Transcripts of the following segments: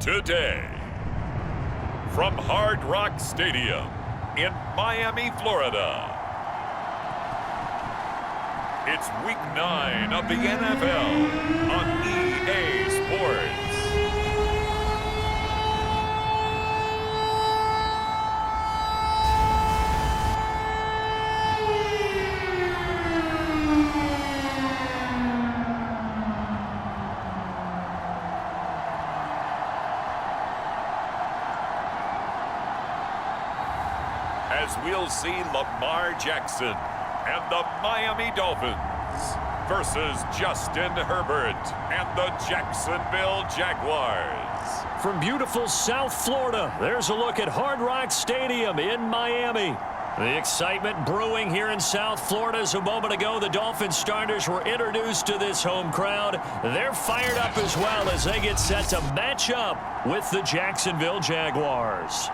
Today, from Hard Rock Stadium in Miami, Florida, it's Week 9 of the NFL on EA Sports. As we'll see Lamar Jackson and the Miami Dolphins versus Justin Herbert and the Jacksonville Jaguars. From beautiful South Florida, there's a look at Hard Rock Stadium in Miami. The excitement brewing here in South Florida as a moment ago the Dolphins starters were introduced to this home crowd. They're fired up as well as they get set to match up with the Jacksonville Jaguars.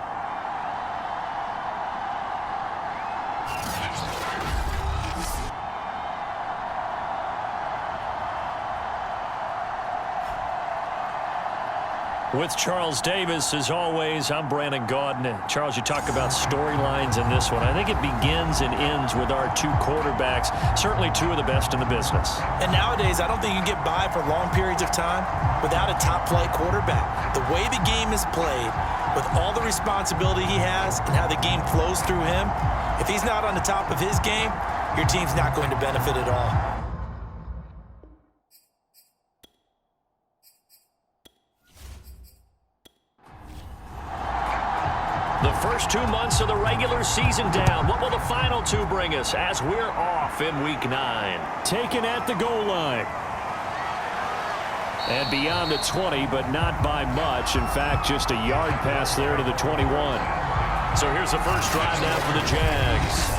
With Charles Davis, as always, I'm Brandon Gaudin. Charles, you talk about storylines in this one. I think it begins and ends with our two quarterbacks, certainly two of the best in the business. And nowadays, I don't think you can get by for long periods of time without a top-flight quarterback. The way the game is played, with all the responsibility he has and how the game flows through him, if he's not on the top of his game, your team's not going to benefit at all. The first 2 months of the regular season down. What will the final two bring us as we're off in Week 9? Taken at the goal line. And beyond the 20, but not by much. In fact, just a yard pass there to the 21. So here's the first drive now for the Jags.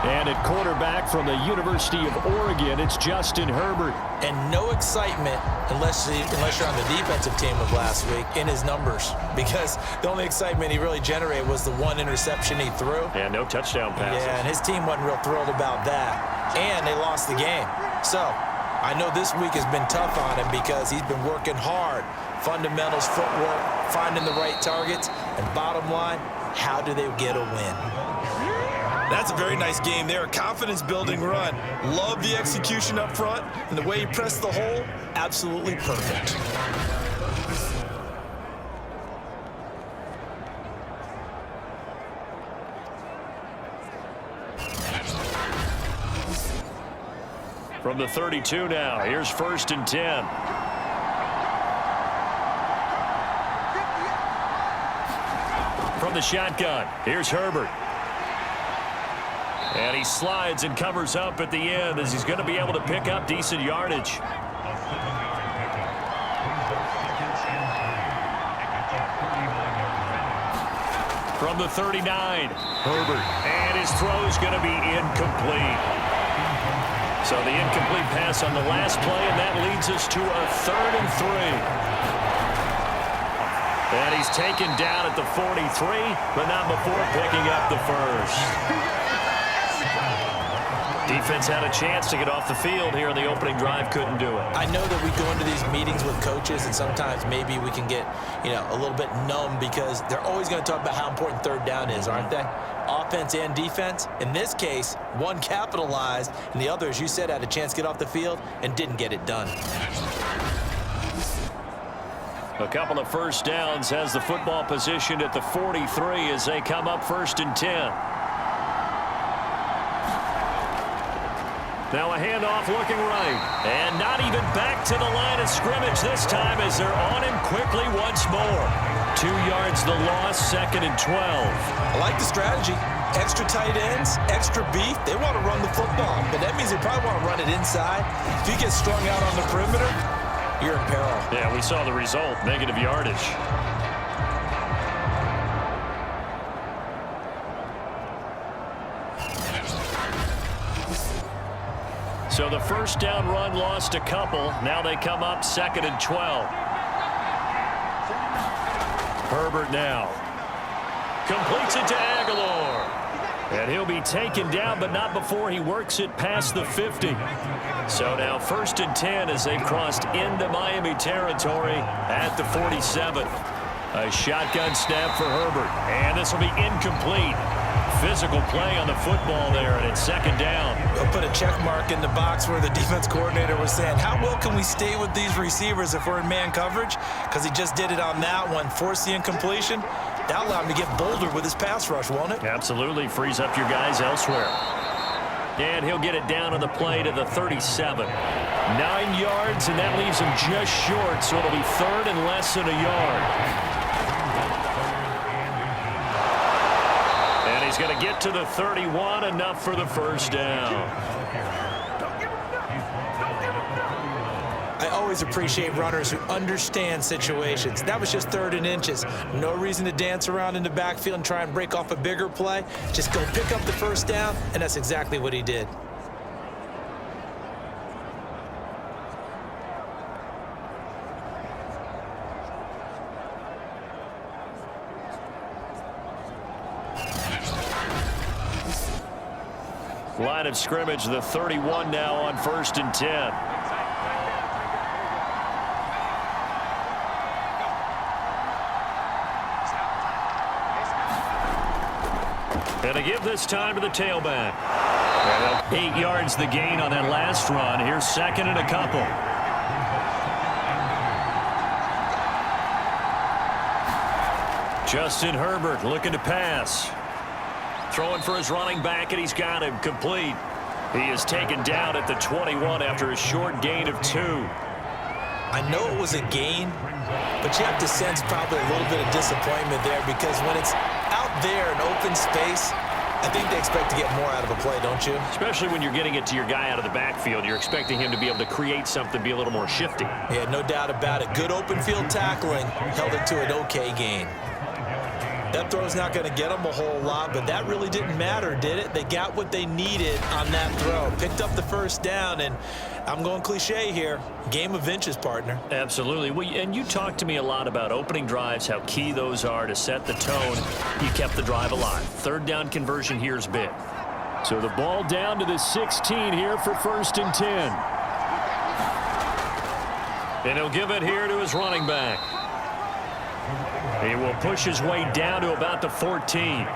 And at quarterback from the University of Oregon, it's Justin Herbert. And no excitement unless you're on the defensive team of last week in his numbers. Because the only excitement he really generated was the one interception he threw. And no touchdown passes. Yeah, and his team wasn't real thrilled about that. And they lost the game. So I know this week has been tough on him because he's been working hard. Fundamentals, footwork, finding the right targets. And bottom line, how do they get a win? That's a very nice game there. Confidence-building run. Love the execution up front, and the way he pressed the hole, absolutely perfect. From the 32 now, here's 1st and 10. From the shotgun, here's Herbert. And he slides and covers up at the end as he's going to be able to pick up decent yardage. From the 39, Herbert. And his throw is going to be incomplete. So the incomplete pass on the last play, and that leads us to a 3rd and 3. And he's taken down at the 43, but not before picking up the first. Defense had a chance to get off the field here in the opening drive, couldn't do it. I know that we go into these meetings with coaches, and sometimes maybe we can get, a little bit numb because they're always going to talk about how important 3rd down is, aren't they? Offense and defense. In this case, one capitalized, and the other, as you said, had a chance to get off the field and didn't get it done. A couple of first downs has the football positioned at the 43 as they come up 1st and 10. Now a handoff looking right. And not even back to the line of scrimmage this time as they're on him quickly once more. 2 yards the loss, 2nd and 12. I like the strategy. Extra tight ends, extra beef. They want to run the football, but that means they probably want to run it inside. If you get strung out on the perimeter, you're in peril. Yeah, we saw the result, negative yardage. So the first down run lost a couple. Now they come up 2nd and 12. Herbert now. Completes it to Aguilar. And he'll be taken down, but not before he works it past the 50. So now 1st and 10 as they've crossed into Miami territory at the 47. A shotgun snap for Herbert. And this will be incomplete. Physical play on the football there, and it's 2nd down. We'll put a check mark in the box where the defense coordinator was saying, how well can we stay with these receivers if we're in man coverage? Because he just did it on that one, forced the incompletion. That allowed him to get bolder with his pass rush, won't it? Absolutely. Frees up your guys elsewhere. And he'll get it down on the play to the 37. 9 yards, and that leaves him just short, so it'll be 3rd and less than a yard. And he's going to get to the 31, enough for the 1st down. I always appreciate runners who understand situations. That was just 3rd and inches. No reason to dance around in the backfield and try and break off a bigger play. Just go pick up the 1st down, and that's exactly what he did. Line of scrimmage, the 31 now on 1st and 10. And to give this time to the tailback. 8 yards the gain on that last run. Here's 2nd and a couple. Justin Herbert looking to pass. Throwing for his running back, and he's got him complete. He is taken down at the 21 after a short gain of 2. I know it was a gain, but you have to sense probably a little bit of disappointment there because when it's out there in open space, I think they expect to get more out of a play, don't you? Especially when you're getting it to your guy out of the backfield. You're expecting him to be able to create something, be a little more shifty. Yeah, no doubt about it. Good open field tackling held it to an okay gain. That throw's not going to get them a whole lot, but that really didn't matter, did it? They got what they needed on that throw. Picked up the 1st down, and I'm going cliche here. Game of inches, partner. Absolutely. Well, and you talked to me a lot about opening drives, how key those are to set the tone. You kept the drive alive. 3rd down conversion here is big. So the ball down to the 16 here for 1st and 10. And he'll give it here to his running back. He will push his way down to about the 14.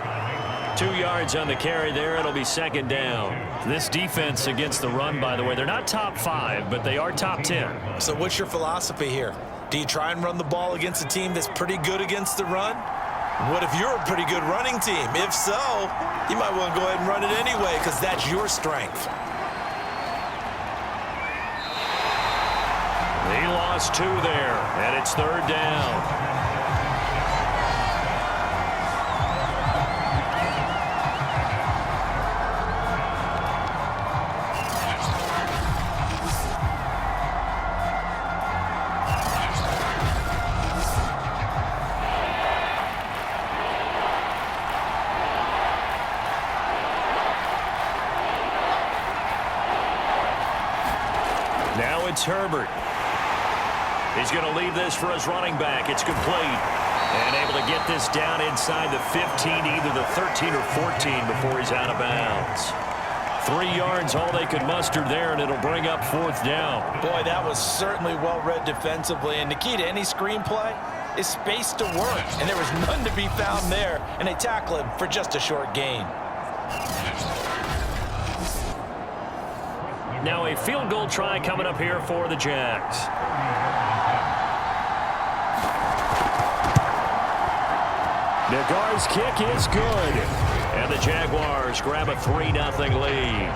2 yards on the carry there. It'll be 2nd down. This defense against the run, by the way, they're not top 5, but they are top 10. So what's your philosophy here? Do you try and run the ball against a team that's pretty good against the run? What if you're a pretty good running team? If so, you might want to go ahead and run it anyway because that's your strength. He lost 2 there, and it's 3rd down. Now it's Herbert. He's going to leave this for his running back. It's complete. And able to get this down inside the 15, either the 13 or 14 before he's out of bounds. 3 yards, all they could muster there, and it'll bring up 4th down. Boy, that was certainly well-read defensively. And the key to any screenplay is space to work. And there was none to be found there. And they tackle him for just a short gain. Now a field goal try coming up here for the Jags. Nagar's kick is good. And the Jaguars grab a 3-0 lead.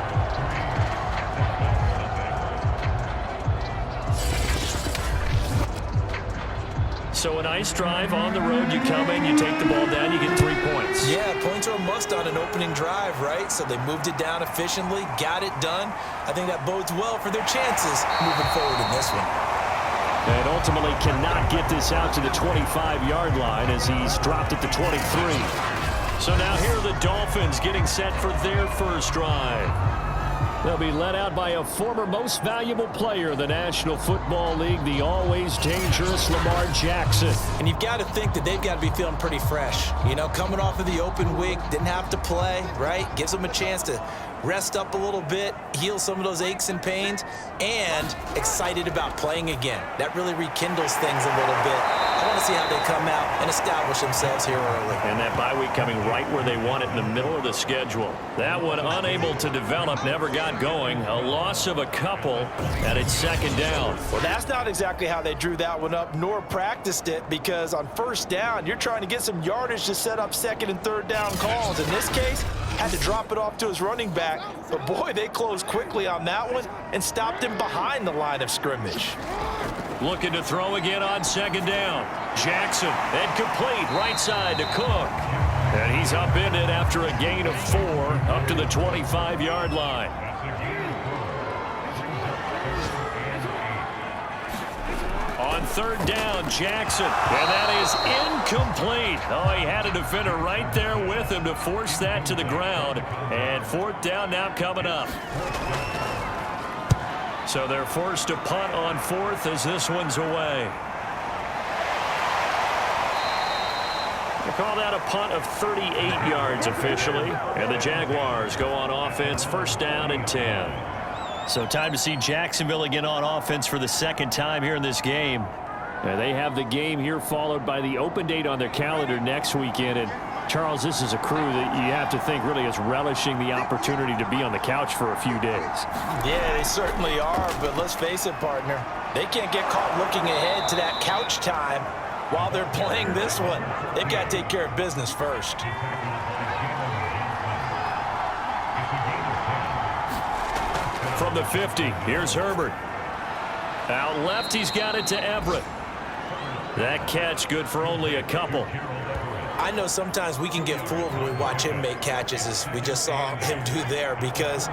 So a nice drive on the road. You come in, you take the ball down, you get 3 points. Yeah, points are a must on an opening drive, right? So they moved it down efficiently, got it done. I think that bodes well for their chances moving forward in this one. And ultimately cannot get this out to the 25-yard line as he's dropped at the 23. So now here are the Dolphins getting set for their first drive. They'll be led out by a former most valuable player in the National Football League, the always dangerous Lamar Jackson. And you've got to think that they've got to be feeling pretty fresh. You know, coming off of the open week, didn't have to play, right? Gives them a chance to rest up a little bit, heal some of those aches and pains, and excited about playing again. That really rekindles things a little bit. I want to see how they come out and establish themselves here early. And that bye week coming right where they want it, in the middle of the schedule. That one unable to develop, never got going. A loss of a couple, and it's second down. Well, that's not exactly how they drew that one up, nor practiced it, because on first down, you're trying to get some yardage to set up second and third down calls. In this case, had to drop it off to his running back. But, boy, they closed quickly on that one and stopped him behind the line of scrimmage. Looking to throw again on second down. Jackson, and complete, right side to Cook. And he's upended after a gain of 4 up to the 25-yard line. On third down, Jackson, and that is incomplete. Oh, he had a defender right there with him to force that to the ground. And fourth down now coming up. So they're forced to punt on fourth as this one's away. They call that a punt of 38 yards officially. And the Jaguars go on offense, first down and 10. So time to see Jacksonville again on offense for the second time here in this game. And they have the game here followed by the open date on their calendar next weekend. And Charles, this is a crew that you have to think really is relishing the opportunity to be on the couch for a few days. Yeah, they certainly are, but let's face it, partner. They can't get caught looking ahead to that couch time while they're playing this one. They've got to take care of business first. From the 50, here's Herbert. Out left, he's got it to Everett. That catch good for only a couple. I know sometimes we can get fooled when we watch him make catches, as we just saw him do there, because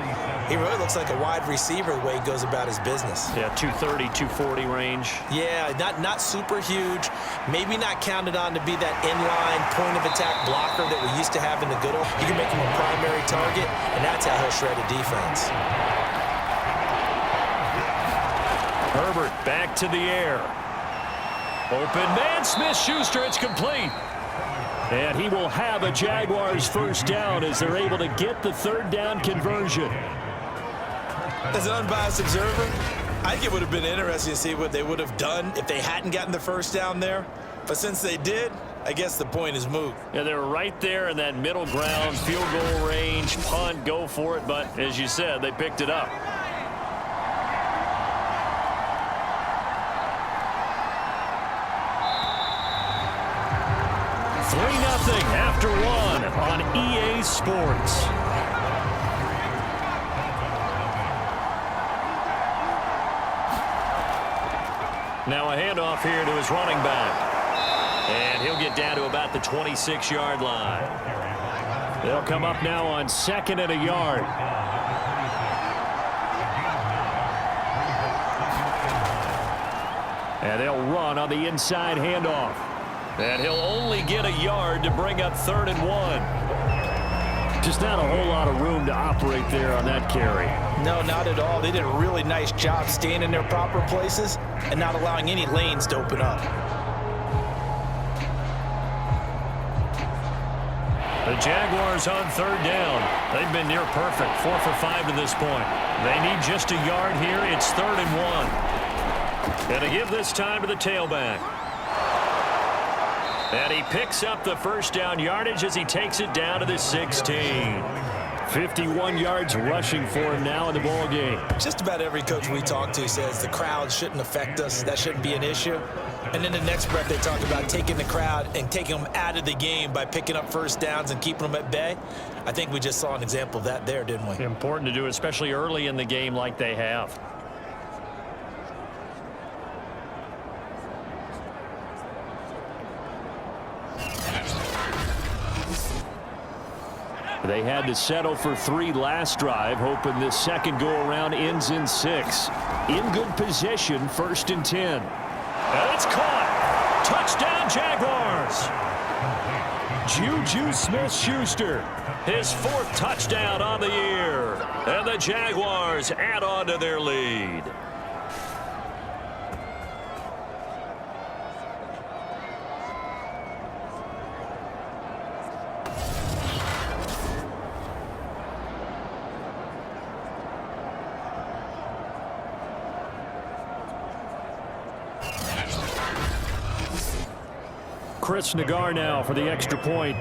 he really looks like a wide receiver the way he goes about his business. Yeah, 230, 240 range. Yeah, not super huge. Maybe not counted on to be that inline point-of-attack blocker that we used to have in the good old. You can make him a primary target, and that's how he'll shred a defense. Herbert back to the air. Open man, Smith-Schuster, it's complete. And he will have a Jaguars first down as they're able to get the third down conversion. As an unbiased observer, I think it would have been interesting to see what they would have done if they hadn't gotten the first down there. But since they did, I guess the point is moot. Yeah, they were right there in that middle ground, field goal range, punt, go for it. But as you said, they picked it up. After one on EA Sports. Now a handoff here to his running back. And he'll get down to about the 26-yard line. They'll come up now on second and a yard. And they'll run on the inside handoff. And he'll only get a yard to bring up 3rd and 1. Just not a whole lot of room to operate there on that carry. No, not at all. They did a really nice job staying in their proper places and not allowing any lanes to open up. The Jaguars on 3rd down. They've been near perfect, 4 for 5 to this point. They need just a yard here. It's 3rd and 1. And to give this time to the tailback. And he picks up the first down yardage as he takes it down to the 16. 51 yards rushing for him now in the ball game. Just about every coach we talk to says the crowd shouldn't affect us. That shouldn't be an issue. And then the next breath they talk about taking the crowd and taking them out of the game by picking up first downs and keeping them at bay. I think we just saw an example of that there, didn't we? Important to do, especially early in the game like they have. They had to settle for 3 last drive, hoping this second go-around ends in 6. In good position, 1st and 10. And it's caught. Touchdown, Jaguars. Juju Smith-Schuster. His 4th touchdown on the year. And the Jaguars add on to their lead. Chris Nagar now for the extra point.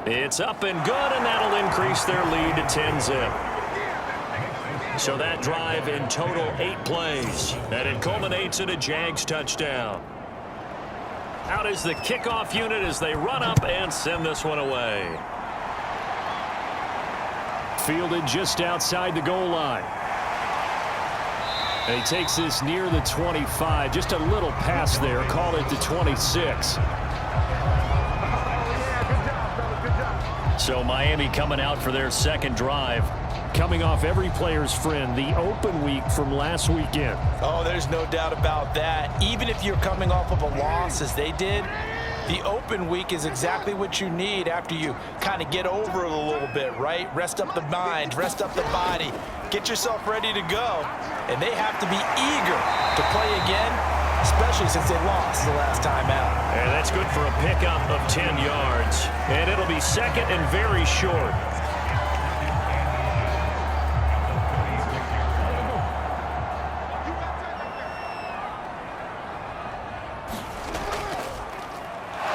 It's up and good, and that'll increase their lead to 10-zip. So that drive in total 8 plays, and it culminates in a Jags touchdown. Out is the kickoff unit as they run up and send this one away. Fielded just outside the goal line. And he takes this near the 25. Just a little pass there. Call it the 26. So Miami coming out for their 2nd drive. Coming off every player's friend, the open week from last weekend. Oh, there's no doubt about that. Even if you're coming off of a loss as they did, the open week is exactly what you need after you kind of get over it a little bit, right? Rest up the mind, rest up the body, get yourself ready to go. And they have to be eager to play again, especially since they lost the last time out. And that's good for a pickup of 10 yards. And it'll be 2nd and very short.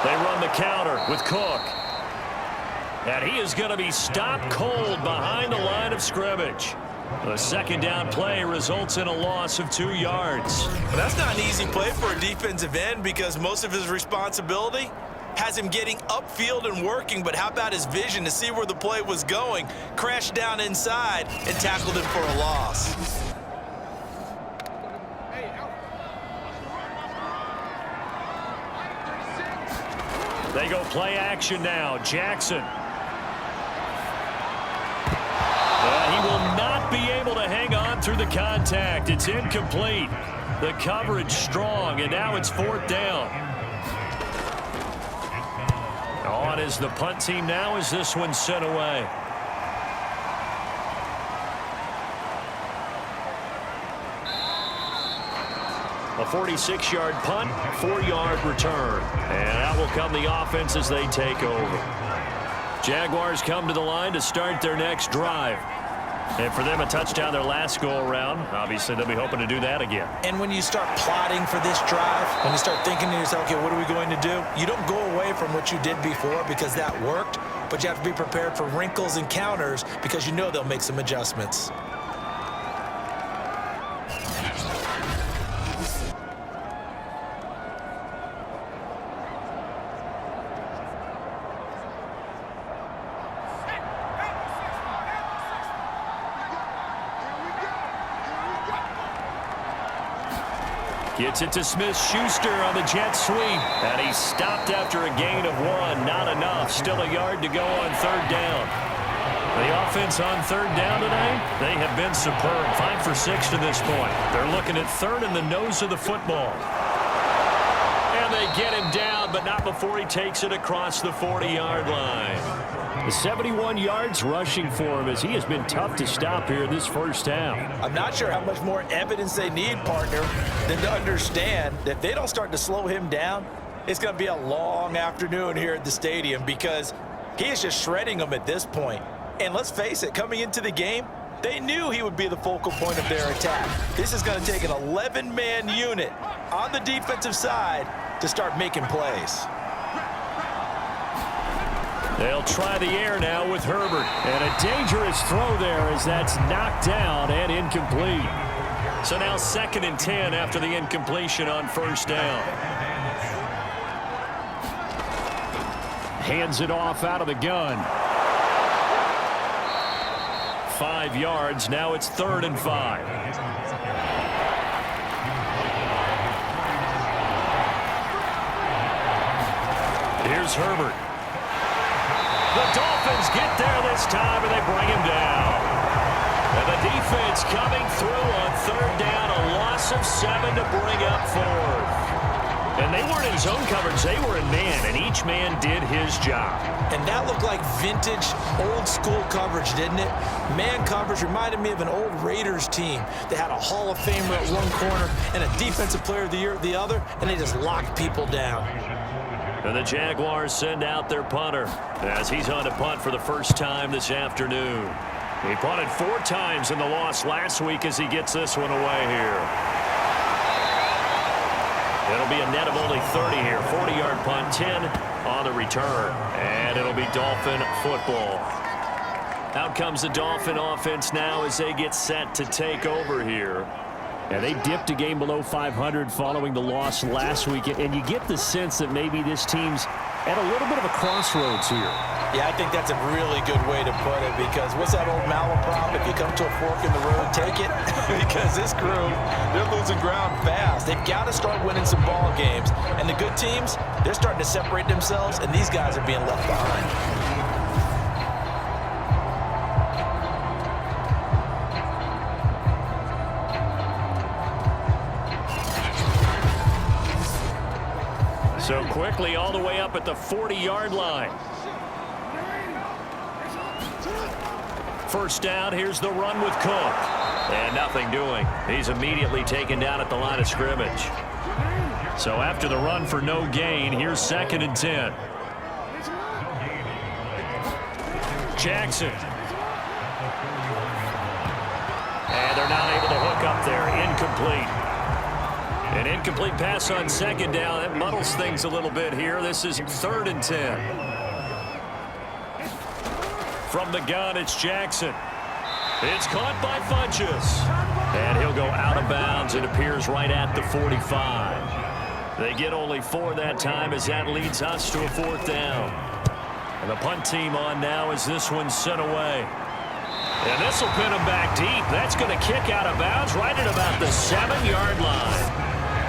They run the counter with Cook. And he is going to be stopped cold behind the line of scrimmage. The 2nd down play results in a loss of 2 yards. But that's not an easy play for a defensive end because most of his responsibility has him getting upfield and working. But how about his vision to see where the play was going, crashed down inside, and tackled him for a loss. They go play action now. Jackson. He will not be able to hang on through the contact. It's incomplete. The coverage strong, and now it's 4th down. On is the punt team now as this one's sent away. A 46-yard punt, 4-yard return. And out will come the offense as they take over. Jaguars come to the line to start their next drive. And for them, a touchdown their last go-around. Obviously, they'll be hoping to do that again. And when you start plotting for this drive, when you start thinking to yourself, okay, what are we going to do? You don't go away from what you did before because that worked, but you have to be prepared for wrinkles and counters because you know they'll make some adjustments. Gets it to Smith-Schuster on the jet sweep. And he's stopped after a gain of 1. Not enough. Still a yard to go on 3rd down. The offense on 3rd down today, they have been superb. 5 for 6 to this point. They're looking at 3rd in the nose of the football. And they get him down, but not before he takes it across the 40-yard line. The 71 yards rushing for him as he has been tough to stop here this first half. I'm not sure how much more evidence they need, partner, than to understand that if they don't start to slow him down, it's going to be a long afternoon here at the stadium because he is just shredding them at this point. And let's face it, coming into the game, they knew he would be the focal point of their attack. This is going to take an 11-man unit on the defensive side to start making plays. They'll try the air now with Herbert. And a dangerous throw there as that's knocked down and incomplete. So now 2nd and 10 after the incompletion on 1st down. Hands it off out of the gun. 5 yards. Now it's 3rd and 5. Here's Herbert. The Dolphins get there this time, and they bring him down. And the defense coming through on 3rd down, a loss loss of 7 to bring up 4th. And they weren't in zone coverage. They were in man, and each man did his job. And that looked like vintage, old-school coverage, didn't it? Man coverage reminded me of an old Raiders team. They had a Hall of Famer at one corner and a Defensive Player of the Year at the other, and they just locked people down. And the Jaguars send out their punter as he's on to punt for the first time this afternoon. He punted 4 times in the loss last week as he gets this one away here. It'll be a net of only 30 here. 40-yard punt, 10 on the return. And it'll be Dolphin football. Out comes the Dolphin offense now as they get set to take over here. Yeah, they dipped a game below 500 following the loss last week, and you get the sense that maybe this team's at a little bit of a crossroads here. Yeah, I think that's a really good way to put it, because what's that old malaprop? If you come to a fork in the road, take it. Because this crew, they're losing ground fast. They've got to start winning some ball games. And the good teams, they're starting to separate themselves, and these guys are being left behind. So quickly all the way up at the 40-yard line. First down, here's the run with Cook. And nothing doing. He's immediately taken down at the line of scrimmage. So after the run for no gain, here's 2nd and 10. Jackson. And they're not able to hook up there. Incomplete. An incomplete pass on 2nd down. That muddles things a little bit here. This is 3rd and 10. From the gun, it's Jackson. It's caught by Funchess. And he'll go out of bounds. It appears right at the 45. They get only 4 that time as that leads us to a 4th down. And the punt team on now as this one's sent away. And this will pin him back deep. That's going to kick out of bounds right at about the 7-yard line.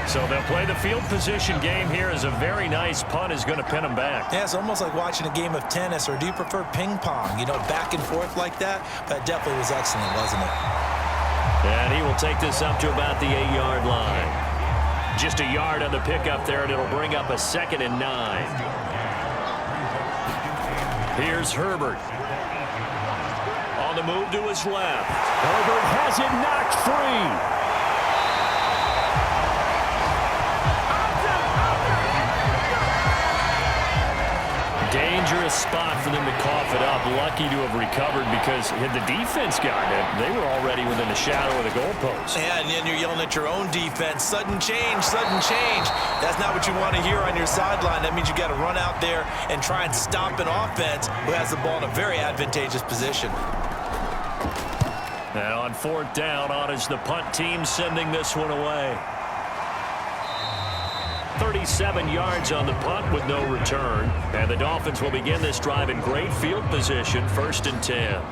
So they'll play the field position game here as a very nice punt is going to pin them back. Yeah, it's almost like watching a game of tennis, or do you prefer ping pong? You know, back and forth like that? That definitely was excellent, wasn't it? And he will take this up to about the 8-yard line. Just a yard on the pickup there, and it'll bring up a 2nd and 9. Here's Herbert. On the move to his left. Herbert has it knocked free. Dangerous spot for them to cough it up. Lucky to have recovered, because had the defense gotten it, they were already within the shadow of the goalpost. Yeah, and then you're yelling at your own defense. Sudden change, sudden change. That's not what you want to hear on your sideline. That means you got to run out there and try and stop an offense who has the ball in a very advantageous position. Now on 4th down, on is the punt team sending this one away. 37 yards on the punt with no return. And the Dolphins will begin this drive in great field position, 1st and 10.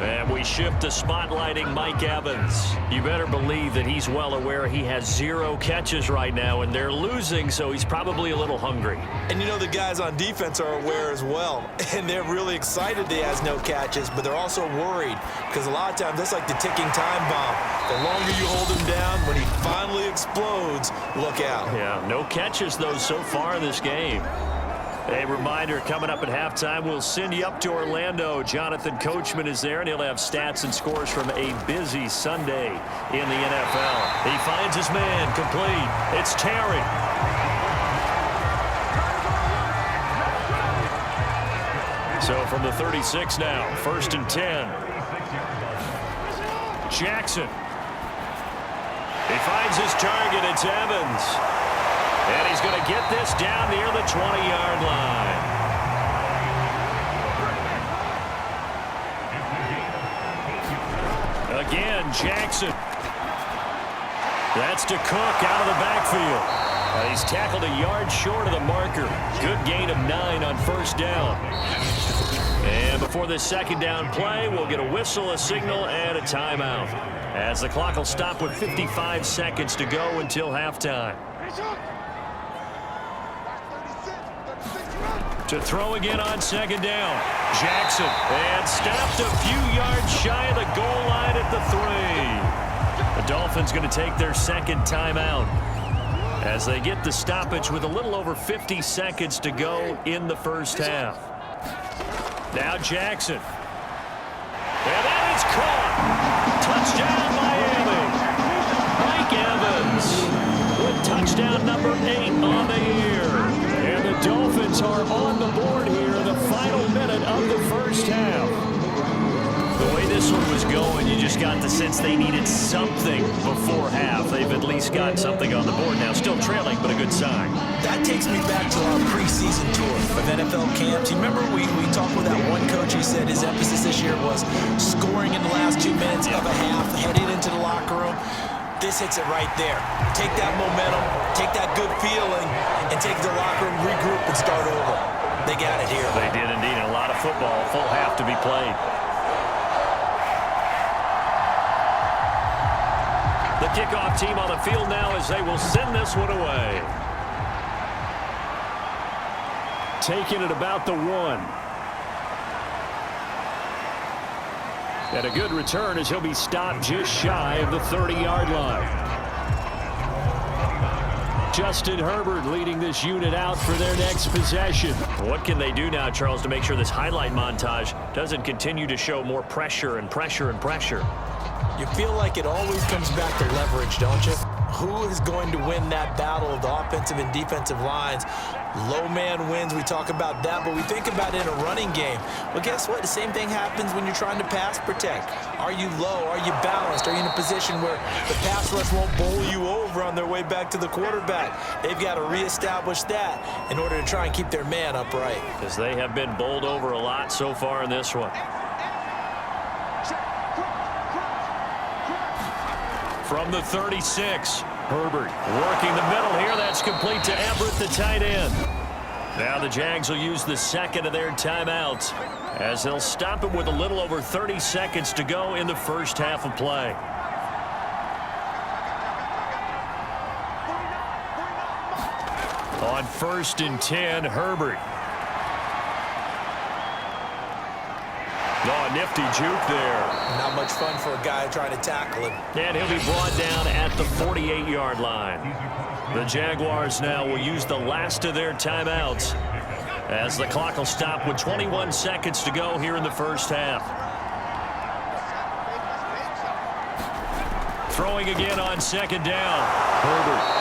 And we shift to spotlighting Mike Evans. You better believe that he's well aware he has 0 catches right now, and they're losing, so he's probably a little hungry. And you know the guys on defense are aware as well. And they're really excited that he has no catches, but they're also worried, because a lot of times that's like the ticking time bomb. The longer you hold him down, when he finally explodes, look out. Yeah, no catches, though, so far in this game. A reminder, coming up at halftime, we'll send you up to Orlando. Jonathan Coachman is there, and he'll have stats and scores from a busy Sunday in the NFL. He finds his man, complete. It's Terry. So from the 36 now, 1st and 10. Jackson. He finds his target. It's Evans. And he's going to get this down near the 20-yard line. Again, Jackson. That's to Cook out of the backfield. He's tackled a yard short of the marker. Good gain of 9 on 1st down. And before this 2nd down play, we'll get a whistle, a signal, and a timeout, as the clock will stop with 55 seconds to go until halftime. To throw again on 2nd down. Jackson. And stopped a few yards shy of the goal line at the 3. The Dolphins going to take their second timeout as they get the stoppage with a little over 50 seconds to go in the first half. Now Jackson. And that is caught. Touchdown, Miami. Mike Evans with touchdown number 8 on the year. And the Dolphins are on the board here in the final minute of the first half. The way this one was going, you just got the sense they needed something before half. They've at least got something on the board now. Still trailing, but a good sign. That takes me back to our preseason tour of NFL camps. You remember we talked with that one coach who said his emphasis this year was scoring in the last 2 minutes of a half, heading into the locker room. This hits it right there. Take that momentum, take that good feeling, and take the locker room, regroup, and start over. They got it here. They did indeed. A lot of football, full half to be played. The kickoff team on the field now as they will send this one away. Taking it about the 1. And a good return as he'll be stopped just shy of the 30-yard line. Justin Herbert leading this unit out for their next possession. What can they do now, Charles, to make sure this highlight montage doesn't continue to show more pressure and pressure and pressure? You feel like it always comes back to leverage, don't you? Who is going to win that battle of the offensive and defensive lines? Low man wins. We talk about that, but we think about it in a running game. Well, guess what? The same thing happens when you're trying to pass protect. Are you low? Are you balanced? Are you in a position where the pass rush won't bowl you over on their way back to the quarterback? They've got to reestablish that in order to try and keep their man upright. Because they have been bowled over a lot so far in this one. From the 36, Herbert working the middle here. That's complete to Everett, the tight end. Now the Jags will use the second of their timeouts as they'll stop him with a little over 30 seconds to go in the first half of play. On 1st and 10, Herbert. Oh, nifty juke there. Not much fun for a guy trying to tackle him. And he'll be brought down at the 48-yard line. The Jaguars now will use the last of their timeouts as the clock will stop with 21 seconds to go here in the first half. Throwing again on 2nd down. Herbert.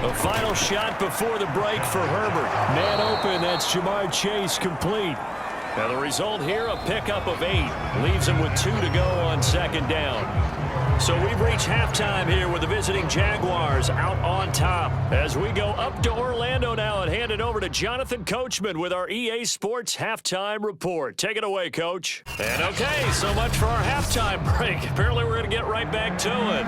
The final shot before the break for Herbert. Man open, that's Jamar Chase complete. Now the result here, a pickup of 8. Leaves him with 2 to go on 2nd down. So we've reached halftime here with the visiting Jaguars out on top. As we go up to Orlando now and hand it over to Jonathan Coachman with our EA Sports Halftime Report. Take it away, Coach. And okay, so much for our halftime break. Apparently we're going to get right back to it.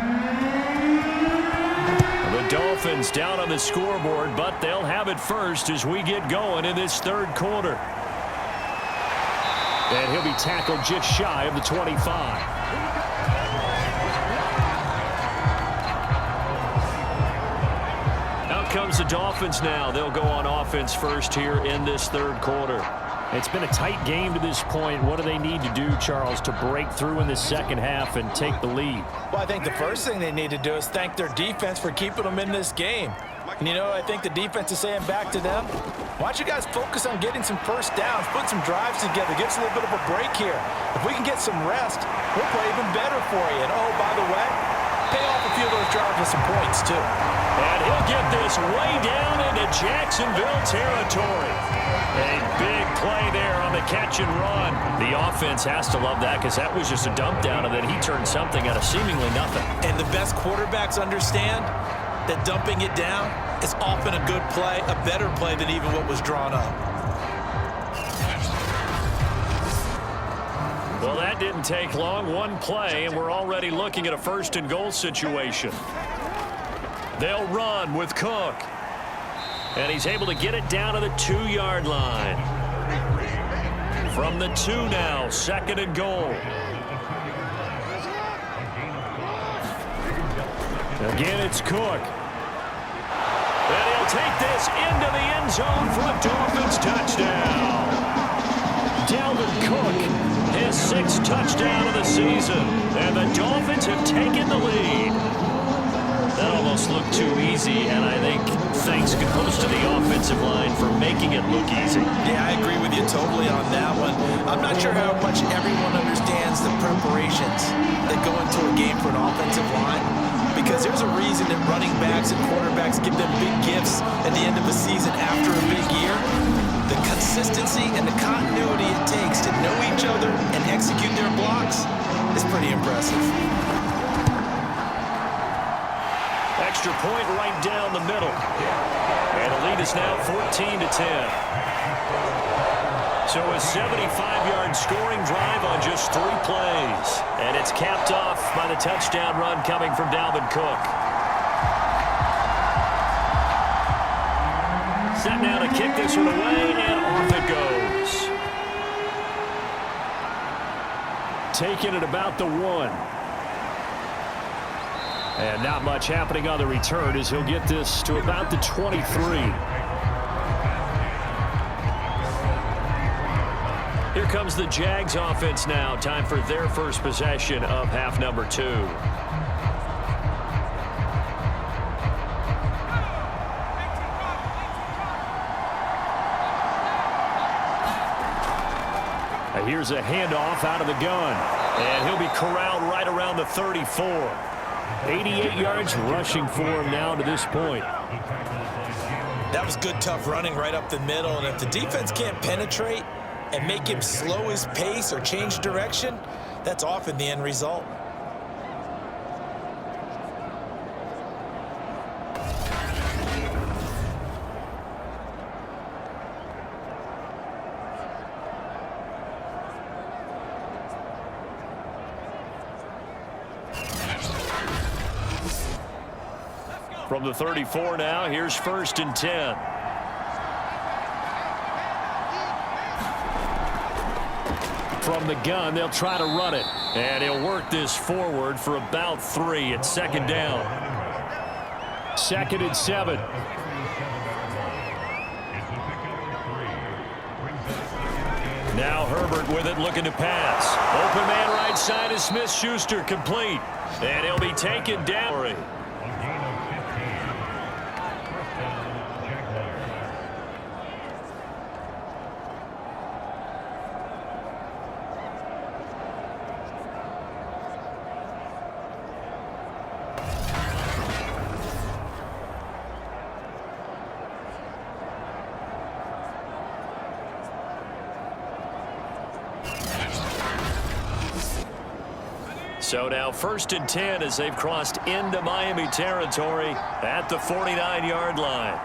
The Dolphins down on the scoreboard, but they'll have it first as we get going in this 3rd quarter. And he'll be tackled just shy of the 25. Out comes the Dolphins now. They'll go on offense first here in this 3rd quarter. It's been a tight game to this point. What do they need to do, Charles, to break through in the second half and take the lead? Well, I think the first thing they need to do is thank their defense for keeping them in this game. And, you know, I think the defense is saying back to them, why don't you guys focus on getting some first downs, put some drives together, give us a little bit of a break here. If we can get some rest, we'll play even better for you. And, oh, by the way, pay off a few of those drives with some points, too. And he'll get this way down into Jacksonville territory. A big play there on the catch and run. The offense has to love that because that was just a dump down, and then he turned something out of seemingly nothing. And the best quarterbacks understand that dumping it down is often a good play, a better play than even what was drawn up. Well, that didn't take long. One play, and we're already looking at a 1st and goal situation. They'll run with Cook. And he's able to get it down to the 2-yard line. From the 2 now, 2nd and goal. Again, it's Cook. And he'll take this into the end zone for a Dolphins touchdown. Cook, his 6th touchdown of the season. And the Dolphins have taken the lead. That almost looked too easy, and I think thanks goes to the offensive line for making it look easy. Yeah, I agree with you totally on that one. I'm not sure how much everyone understands the preparations that go into a game for an offensive line, because there's a reason that running backs and quarterbacks give them big gifts at the end of the season after a big year. The consistency and the continuity it takes to know each other and execute their blocks is pretty impressive. Extra point right down the middle. And the lead is now 14-10. So a 75-yard scoring drive on just 3 plays. And it's capped off by the touchdown run coming from Dalvin Cook. Set now to kick this one away, and off it goes. Taking it about the 1. And not much happening on the return as he'll get this to about the 23. Here comes the Jags offense now. Time for their first possession of half number 2. Here's a handoff out of the gun. And he'll be corralled right around the 34. 88 yards rushing for him now to this point. That was good, tough running right up the middle. And if the defense can't penetrate and make him slow his pace or change direction, that's often the end result. From the 34 now, here's 1st and 10. From the gun, they'll try to run it. And he'll work this forward for about 3. It's 2nd down. 2nd and 7. Now Herbert with it, looking to pass. Open man right side is Smith-Schuster, complete. And he'll be taken down. So now 1st and 10 as they've crossed into Miami territory at the 49-yard line.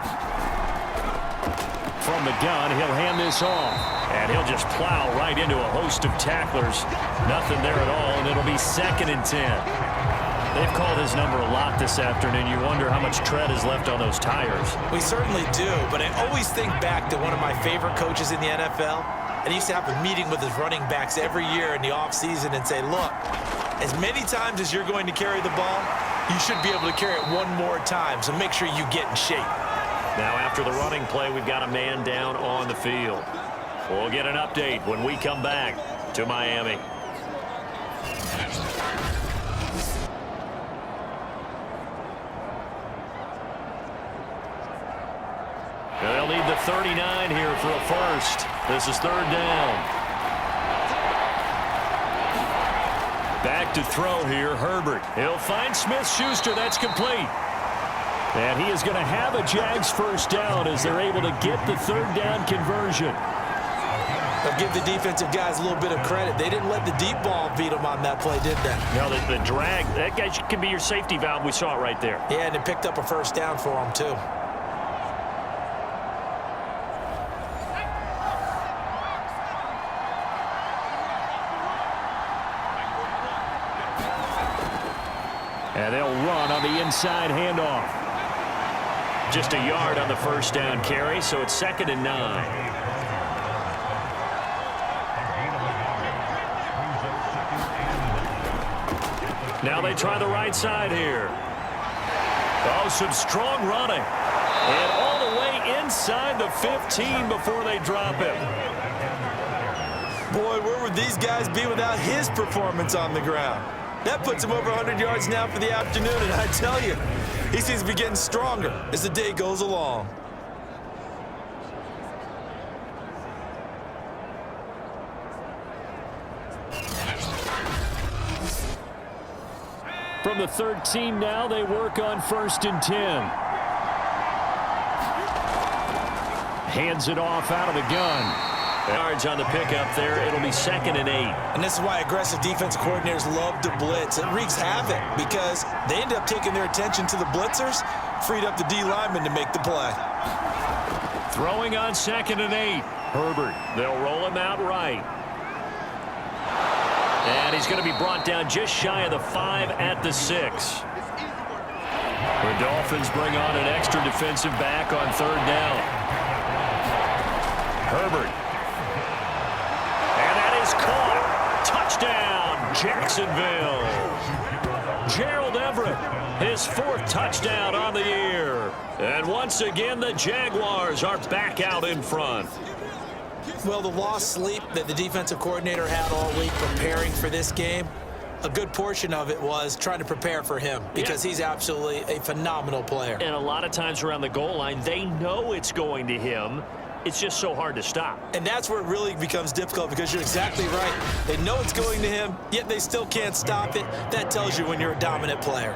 From the gun, he'll hand this off. And he'll just plow right into a host of tacklers. Nothing there at all, and it'll be 2nd and 10. They've called his number a lot this afternoon. You wonder how much tread is left on those tires. We certainly do, but I always think back to one of my favorite coaches in the NFL. And he used to have a meeting with his running backs every year in the offseason and say, look, as many times as you're going to carry the ball, you should be able to carry it one more time, so make sure you get in shape. Now after the running play, we've got a man down on the field. We'll get an update when we come back to Miami. They'll need the 39 here for a first. This is 3rd down. Back to throw here, Herbert. He'll find Smith-Schuster. That's complete. And he is going to have a Jags first down as they're able to get the 3rd down conversion. They'll give the defensive guys a little bit of credit. They didn't let the deep ball beat them on that play, did they? No, the drag, that guy can be your safety valve. We saw it right there. Yeah, and it picked up a first down for them, too. And they'll run on the inside handoff. Just a yard on the first down carry, so it's 2nd and 9. Now they try the right side here. Oh, some strong running. And all the way inside the 15 before they drop him. Boy, where would these guys be without his performance on the ground? That puts him over 100 yards now for the afternoon, and I tell you, he seems to be getting stronger as the day goes along. From the 13 now, they work on 1st and 10. Hands it off out of the gun. Yards on the pickup there. It'll be 2nd and 8. And this is why aggressive defense coordinators love to blitz. It wreaks havoc because they end up taking their attention to the blitzers, freed up the D lineman to make the play. Throwing on 2nd and 8. Herbert. They'll roll him out right. And he's going to be brought down just shy of the 5 at the 6. The Dolphins bring on an extra defensive back on 3rd down. Herbert. And that is caught. Touchdown, Jacksonville. Gerald Everett, his 4th touchdown on the year. And once again, the Jaguars are back out in front. Well, the lost sleep that the defensive coordinator had all week preparing for this game, a good portion of it was trying to prepare for him because he's absolutely a phenomenal player. And a lot of times around the goal line, they know it's going to him. It's just so hard to stop. And that's where it really becomes difficult because you're exactly right. They know it's going to him, yet they still can't stop it. That tells you when you're a dominant player.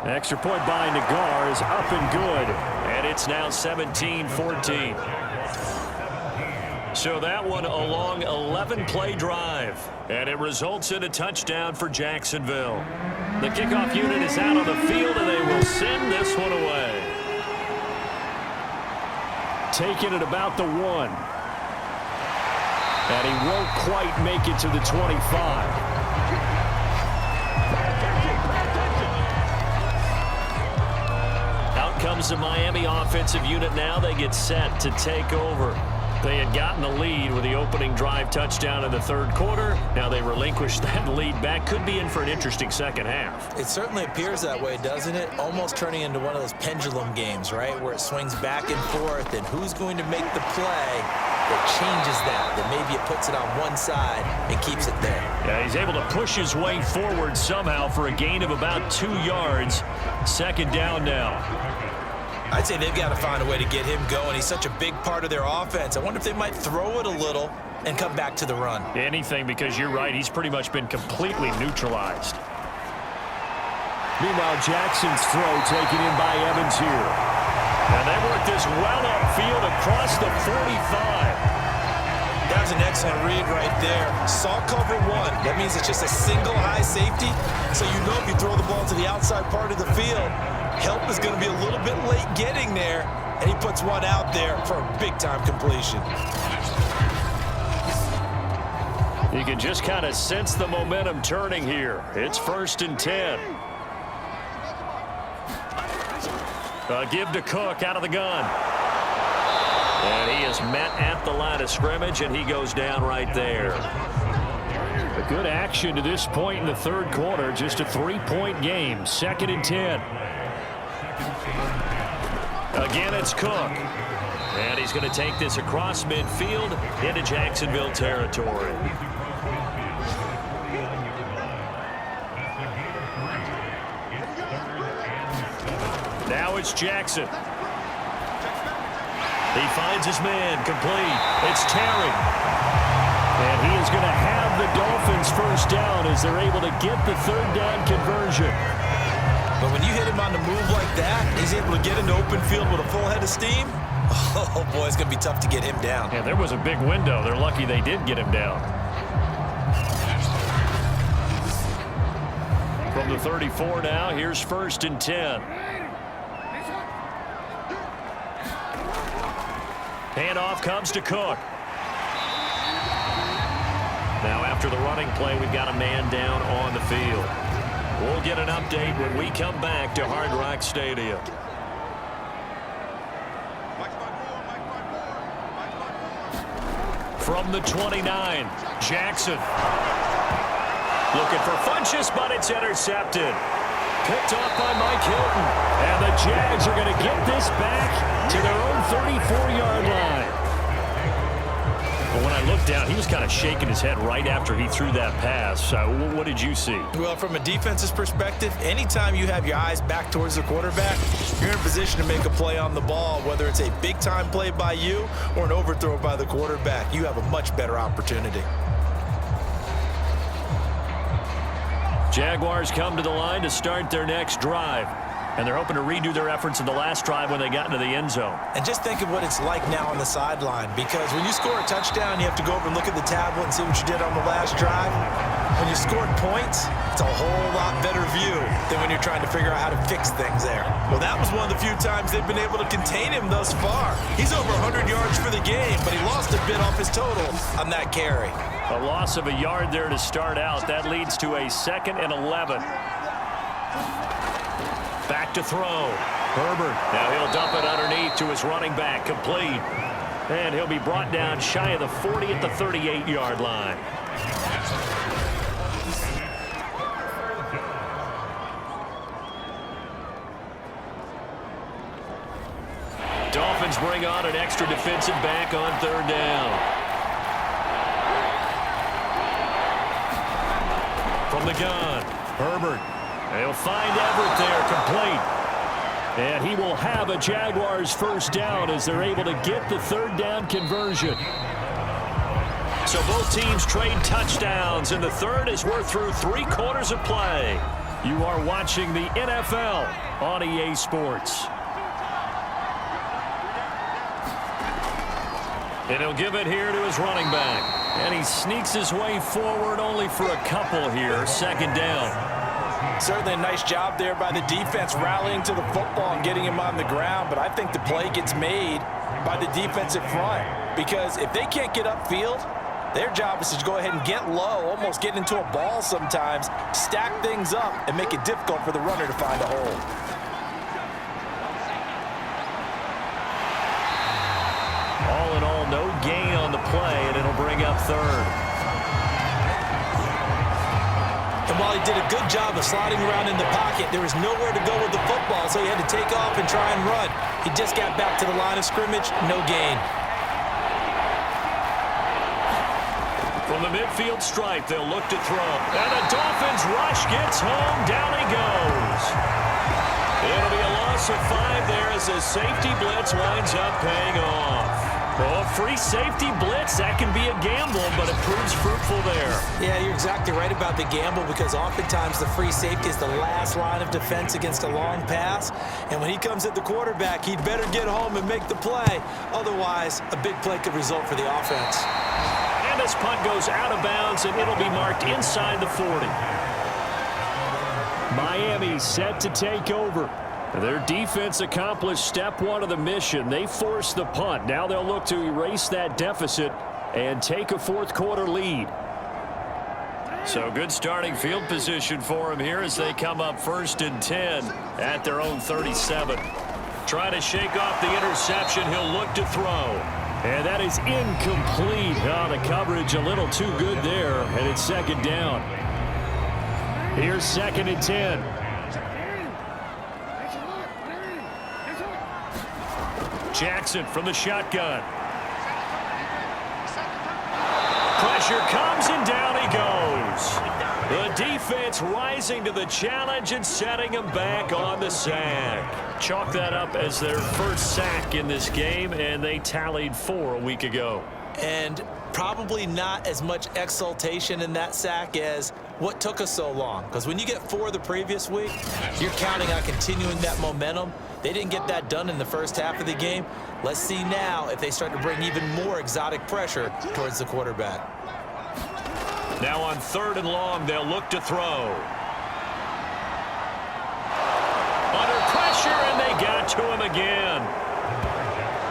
Extra point by Nagar is up and good. And it's now 17-14. So that one a long 11-play drive. And it results in a touchdown for Jacksonville. The kickoff unit is out on the field, and they will send this one away. Taking it about the 1. And he won't quite make it to the 25. Comes the Miami offensive unit now. They get set to take over. They had gotten the lead with the opening drive touchdown in the 3rd quarter. Now they relinquish that lead back. Could be in for an interesting second half. It certainly appears that way, doesn't it? Almost turning into one of those pendulum games, right, where it swings back and forth, and who's going to make the play that changes that maybe it puts it on one side and keeps it there. Yeah, he's able to push his way forward somehow for a gain of about 2 yards. 2nd down now. I'd say they've got to find a way to get him going. He's such a big part of their offense. I wonder if they might throw it a little and come back to the run. Anything, because you're right. He's pretty much been completely neutralized. Meanwhile, Jackson's throw taken in by Evans here. And they work this well upfield across the 45. That was an excellent read right there. Saw cover 1. That means it's just a single high safety. So you know if you throw the ball to the outside part of the field, help is going to be a little bit late getting there, and he puts one out there for a big-time completion. You can just kind of sense the momentum turning here. It's 1st and 10. Give to Cook out of the gun. And he is met at the line of scrimmage, and he goes down right there. A good action to this point in the 3rd quarter. Just a 3-point game. 2nd and 10. Again, it's Cook. And he's going to take this across midfield into Jacksonville territory. Now it's Jackson. He finds his man complete. It's Terry. And he is going to have the Dolphins 1st down as they're able to get the 3rd down conversion. But when you hit him on the move like that, he's able to get into open field with a full head of steam. Oh, boy, it's going to be tough to get him down. Yeah, there was a big window. They're lucky they did get him down. From the 34 now, here's 1st and 10. Handoff comes to Cook. Now after the running play, we've got a man down on the field. We'll get an update when we come back to Hard Rock Stadium. From the 29, Jackson. Looking for Funchess, but it's intercepted. Picked off by Mike Hilton. And the Jags Jags are going to get this back to their own 34-yard line. But when I looked down, he was kind of shaking his head right after he threw that pass. What did you see? Well, from a defense's perspective, anytime you have your eyes back towards the quarterback, you're in a position to make a play on the ball, whether it's a big-time play by you or an overthrow by the quarterback. You have a much better opportunity. Jaguars come to the line to start their next drive. And they're hoping to redo their efforts in the last drive when they got into the end zone. And just think of what it's like now on the sideline, because when you score a touchdown, you have to go over and look at the tablet and see what you did on the last drive. When you scored points, it's a whole lot better view than when you're trying to figure out how to fix things there. Well, that was one of the few times they've been able to contain him thus far. He's over 100 yards for the game, but he lost a bit off his total on that carry. A loss of a yard there to start out. That leads to a 2nd and 11. Back to throw. Herbert. Now he'll dump it underneath to his running back. Complete. And he'll be brought down shy of the 40 at the 38-yard line. Dolphins bring on an extra defensive back on 3rd down. From the gun, Herbert. They'll find Everett there, complete. And he will have a Jaguars first down as they're able to get the 3rd down conversion. So both teams trade touchdowns, and the third as we're through 3 quarters of play. You are watching the NFL on EA Sports. And he'll give it here to his running back. And he sneaks his way forward only for a couple here. 2nd down. Certainly a nice job there by the defense rallying to the football and getting him on the ground, but I think the play gets made by the defensive front, because if they can't get upfield, their job is to go ahead and get low, almost get into a ball sometimes, stack things up, and make it difficult for the runner to find a hole. All in all, no gain on the play, and it'll bring up 3rd. And while he did a good job of sliding around in the pocket, there was nowhere to go with the football, so he had to take off and try and run. He just got back to the line of scrimmage, no gain. From the midfield stripe, they'll look to throw. And the Dolphins rush gets home. Down he goes. It'll be a loss of 5 there as the safety blitz winds up paying off. Well, free safety blitz, that can be a gamble, but it proves fruitful there. Yeah, you're exactly right about the gamble, because oftentimes the free safety is the last line of defense against a long pass. And when he comes at the quarterback, he'd better get home and make the play. Otherwise, a big play could result for the offense. And this punt goes out of bounds, and it'll be marked inside the 40. Miami set to take over. Their defense accomplished step 1 of the mission. They forced the punt. Now they'll look to erase that deficit and take a 4th quarter lead. So good starting field position for them here as they come up 1st and 10 at their own 37. Trying to shake off the interception. He'll look to throw. And that is incomplete. Oh, the coverage a little too good there, and it's 2nd down. Here's 2nd and 10. Jackson from the shotgun. Pressure comes and down he goes. The defense rising to the challenge and setting him back on the sack. Chalk that up as their first sack in this game, and they tallied 4 a week ago. And probably not as much exultation in that sack as what took us so long. Because when you get 4 the previous week, you're counting on continuing that momentum. They didn't get that done in the first half of the game. Let's see now if they start to bring even more exotic pressure towards the quarterback. Now on 3rd and long, they'll look to throw. Under pressure, and they got to him again.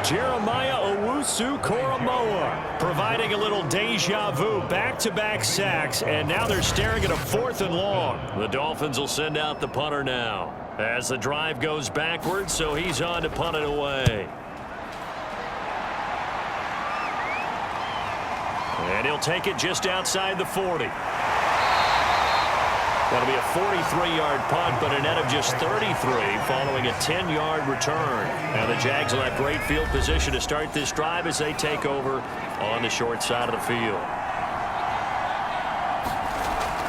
Jeremiah Owusu-Koramoah providing a little deja vu, back-to-back sacks, and now they're staring at a 4th and long. The Dolphins will send out the punter now as the drive goes backwards, so he's on to punt it away. And he'll take it just outside the 40. That'll be a 43-yard punt, but a net of just 33 following a 10-yard return. Now the Jags will have great field position to start this drive as they take over on the short side of the field.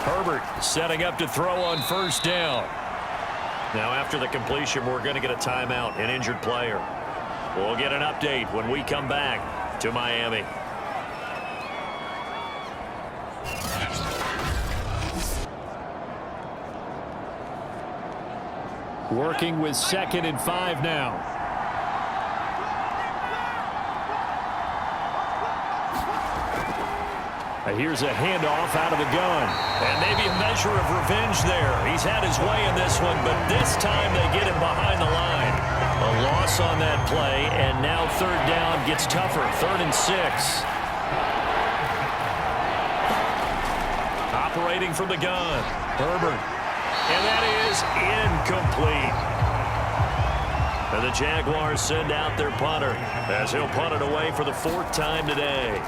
Herbert setting up to throw on first down. Now after the completion, we're going to get a timeout, an injured player. We'll get an update when we come back to Miami. Working with 2nd and 5 now. Here's a handoff out of the gun. And maybe a measure of revenge there. He's had his way in this one, but this time they get him behind the line. A loss on that play, and now 3rd down gets tougher. 3rd and 6. Operating from the gun. Herbert. And that is incomplete. And the Jaguars send out their punter as he'll punt it away for the 4th time today.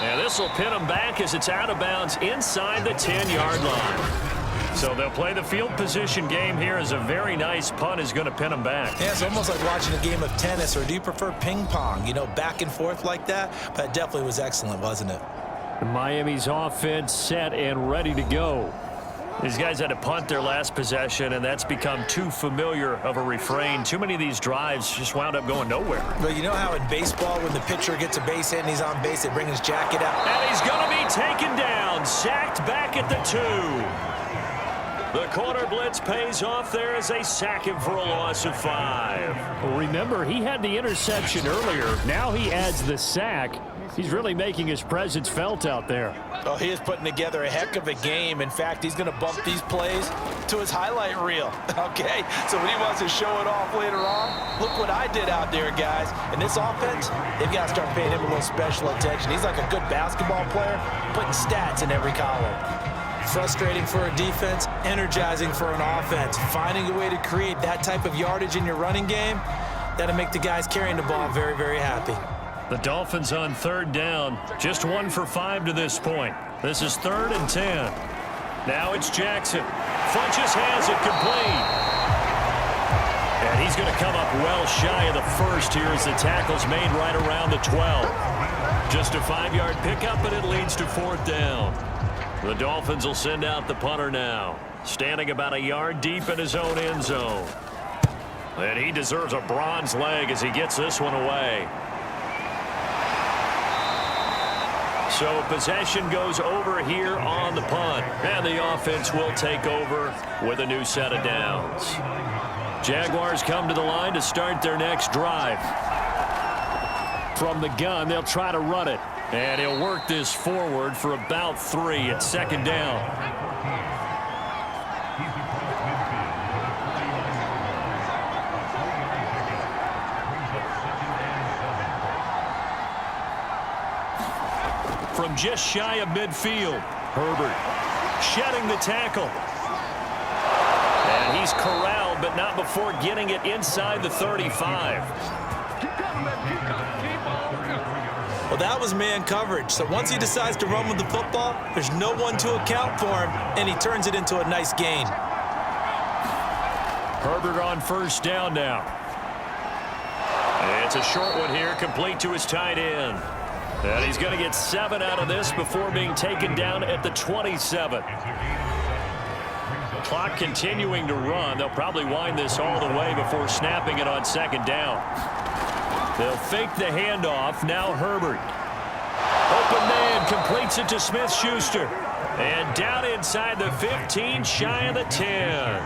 And this will pin them back as it's out of bounds inside the 10-yard line. So they'll play the field position game here as a very nice punt is going to pin them back. Yeah, it's almost like watching a game of tennis, or do you prefer ping pong? You know, back and forth like that? But it definitely was excellent, wasn't it? Miami's offense set and ready to go. These guys had to punt their last possession, and that's become too familiar of a refrain. Too many of these drives just wound up going nowhere. But you know how in baseball, when the pitcher gets a base hit and he's on base, they bring his jacket out? And he's going to be taken down, sacked back at the 2. The corner blitz pays off there as they sack him for a loss of 5. Well, remember, he had the interception earlier. Now he adds the sack. He's really making his presence felt out there. Oh, he is putting together a heck of a game. In fact, he's going to bump these plays to his highlight reel, okay? So when he wants to show it off later on, look what I did out there, guys. And this offense, they've got to start paying him a little special attention. He's like a good basketball player, putting stats in every column. Frustrating for a defense, energizing for an offense. Finding a way to create that type of yardage in your running game, that'll make the guys carrying the ball very, very happy. The Dolphins on 3rd down, just 1 for 5 to this point. This is 3rd and 10. Now it's Jackson. Funches has it complete. And he's going to come up well shy of the 1st here as the tackle's made right around the 12. Just a 5-yard pickup, and it leads to 4th down. The Dolphins will send out the punter now, standing about a yard deep in his own end zone. And he deserves a bronze leg as he gets this one away. So possession goes over here on the punt, and the offense will take over with a new set of downs. Jaguars come to the line to start their next drive. From the gun, they'll try to run it. And he'll work this forward for about 3 at 2nd down. From just shy of midfield, Herbert shedding the tackle. And he's corralled, but not before getting it inside the 35. Well, that was man coverage. So once he decides to run with the football, there's no one to account for him, and he turns it into a nice gain. Herbert on 1st down now. It's a short one here, complete to his tight end. And he's going to get 7 out of this before being taken down at the 27. Clock continuing to run. They'll probably wind this all the way before snapping it on 2nd down. They'll fake the handoff. Now Herbert. Open man completes it to Smith-Schuster. And down inside the 15, shy of the 10.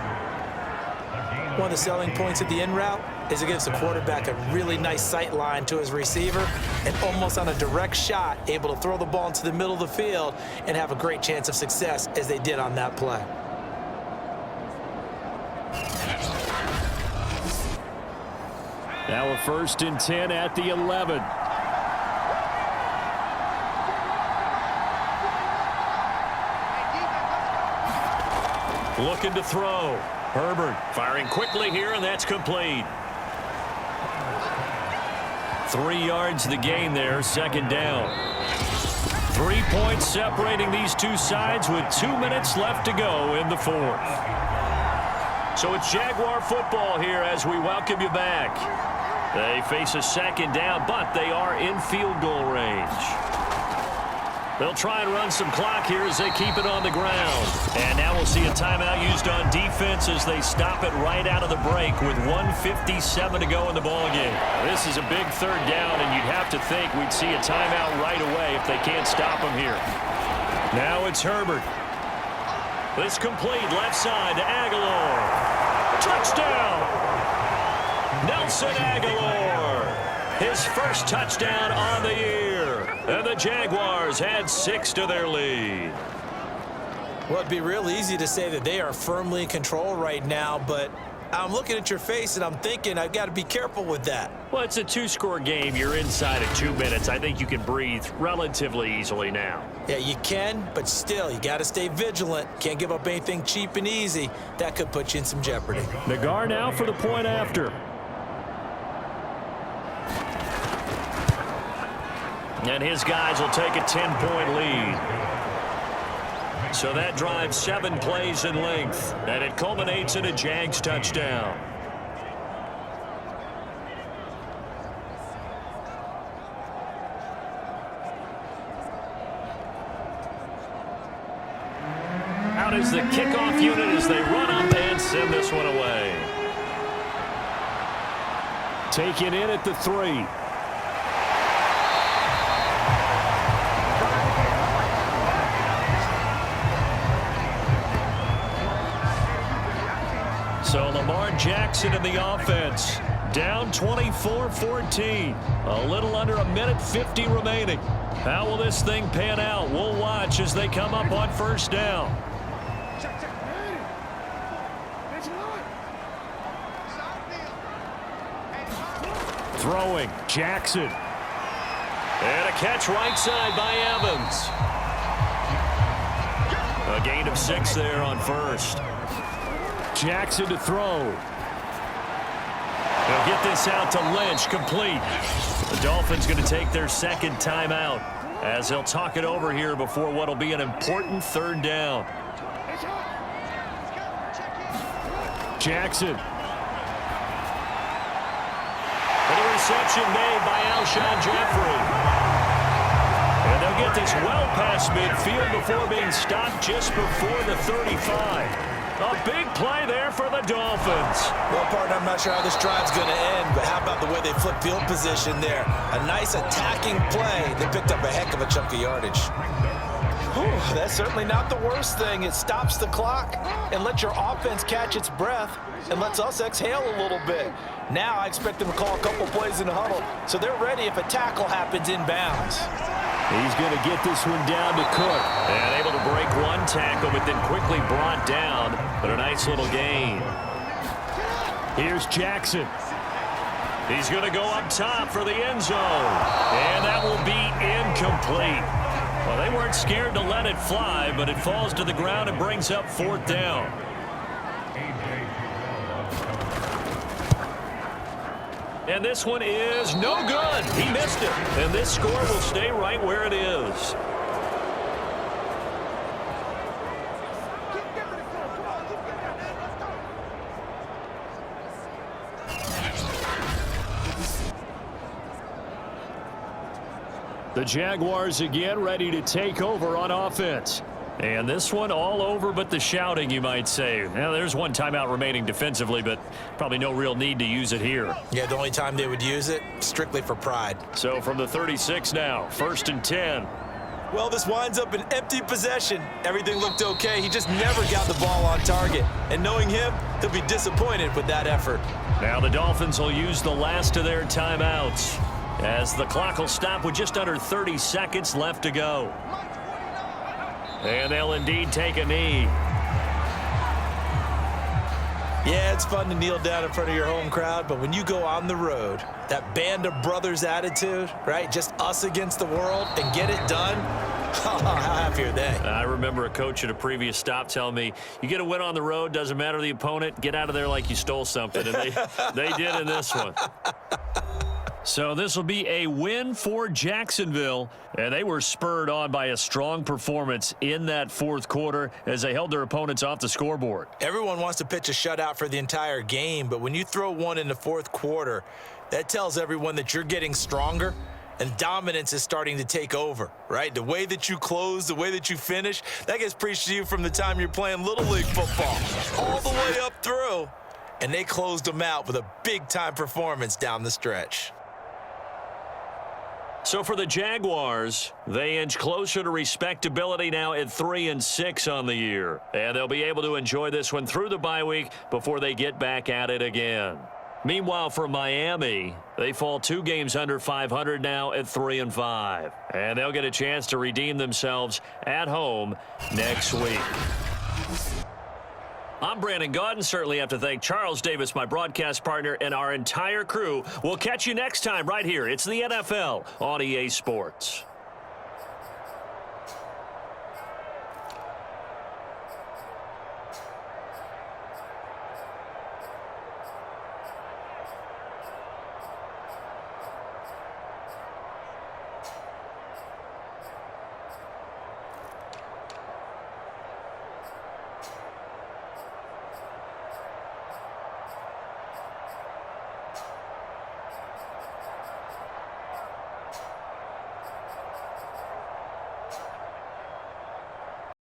One of the selling points of the in route is it gives the quarterback a really nice sight line to his receiver, and almost on a direct shot, able to throw the ball into the middle of the field and have a great chance of success as they did on that play. Now a 1st and 10 at the 11. Looking to throw. Herbert firing quickly here, and that's complete. 3 yards the gain there, 2nd down. 3 points separating these two sides with 2 minutes left to go in the fourth. So it's Jaguar football here as we welcome you back. They face a second down, but they are in field goal range. They'll try and run some clock here as they keep it on the ground. And now we'll see a timeout used on defense as they stop it right out of the break with 1:57 to go in the ballgame. This is a big third down, and you'd have to think we'd see a timeout right away if they can't stop them here. Now it's Herbert. This complete left side to Aguilar. Touchdown! Nelson Aguilar. His first touchdown on the year. And the Jaguars add 6 to their lead. Well, it'd be real easy to say that they are firmly in control right now, but I'm looking at your face and I'm thinking I've got to be careful with that. Well, it's a 2-score game. You're inside of 2 minutes. I think you can breathe relatively easily now. Yeah, you can, but still, you got to stay vigilant. Can't give up anything cheap and easy. That could put you in some jeopardy. Nagar now for the point after. And his guys will take a 10-point lead. So that drives 7 plays in length, and it culminates in a Jags touchdown. Out is the kickoff unit as they run up and send this one away. Taken in at the 3. So Lamar Jackson in the offense, down 24-14. A little under 1:50 remaining. How will this thing pan out? We'll watch as they come up on first down. Throwing, Jackson. And a catch right side by Evans. A gain of 6 there on first. Jackson to throw. They'll get this out to Lynch, complete. The Dolphins going to take their second timeout as they'll talk it over here before what will be an important third down. Jackson. And the reception made by Alshon Jeffrey. And they'll get this well past midfield before being stopped just before the 35. A big play there for the Dolphins. Well, partner, I'm not sure how this drive's going to end, but how about the way they flip field position there? A nice attacking play. They picked up a heck of a chunk of yardage. Whew, that's certainly not the worst thing. It stops the clock and lets your offense catch its breath and lets us exhale a little bit. Now I expect them to call a couple plays in the huddle, so they're ready if a tackle happens inbounds. He's going to get this one down to Cook. And able to break one tackle, but then quickly brought down. But a nice little gain. Here's Jackson. He's going to go up top for the end zone. And that will be incomplete. Well, they weren't scared to let it fly, but it falls to the ground and brings up 4th down. And this one is no good. He missed it. And this score will stay right where it is. The Jaguars again ready to take over on offense. And this one all over but the shouting, you might say. Now, there's one timeout remaining defensively, but probably no real need to use it here. Yeah, the only time they would use it, strictly for pride. So from the 36 now, 1st and 10. Well, this winds up an empty possession. Everything looked okay. He just never got the ball on target. And knowing him, he'll be disappointed with that effort. Now the Dolphins will use the last of their timeouts as the clock will stop with just under 30 seconds left to go. And they'll indeed take a knee. Yeah, it's fun to kneel down in front of your home crowd, but when you go on the road, that band of brothers attitude, right? Just us against the world and get it done. How happy are they? I remember a coach at a previous stop telling me, you get a win on the road, doesn't matter the opponent, get out of there like you stole something. And they did in this one. So this will be a win for Jacksonville, and they were spurred on by a strong performance in that fourth quarter as they held their opponents off the scoreboard. Everyone wants to pitch a shutout for the entire game, but when you throw one in the fourth quarter, that tells everyone that you're getting stronger and dominance is starting to take over, right? The way that you close, the way that you finish, that gets preached to you from the time you're playing Little League football all the way up through, and they closed them out with a big-time performance down the stretch. So for the Jaguars, they inch closer to respectability now at 3-6 on the year. And they'll be able to enjoy this one through the bye week before they get back at it again. Meanwhile, for Miami, they fall 2 games under 500 now at 3-5. And they'll get a chance to redeem themselves at home next week. I'm Brandon Gaudin. Certainly have to thank Charles Davis, my broadcast partner, and our entire crew. We'll catch you next time right here. It's the NFL on EA Sports.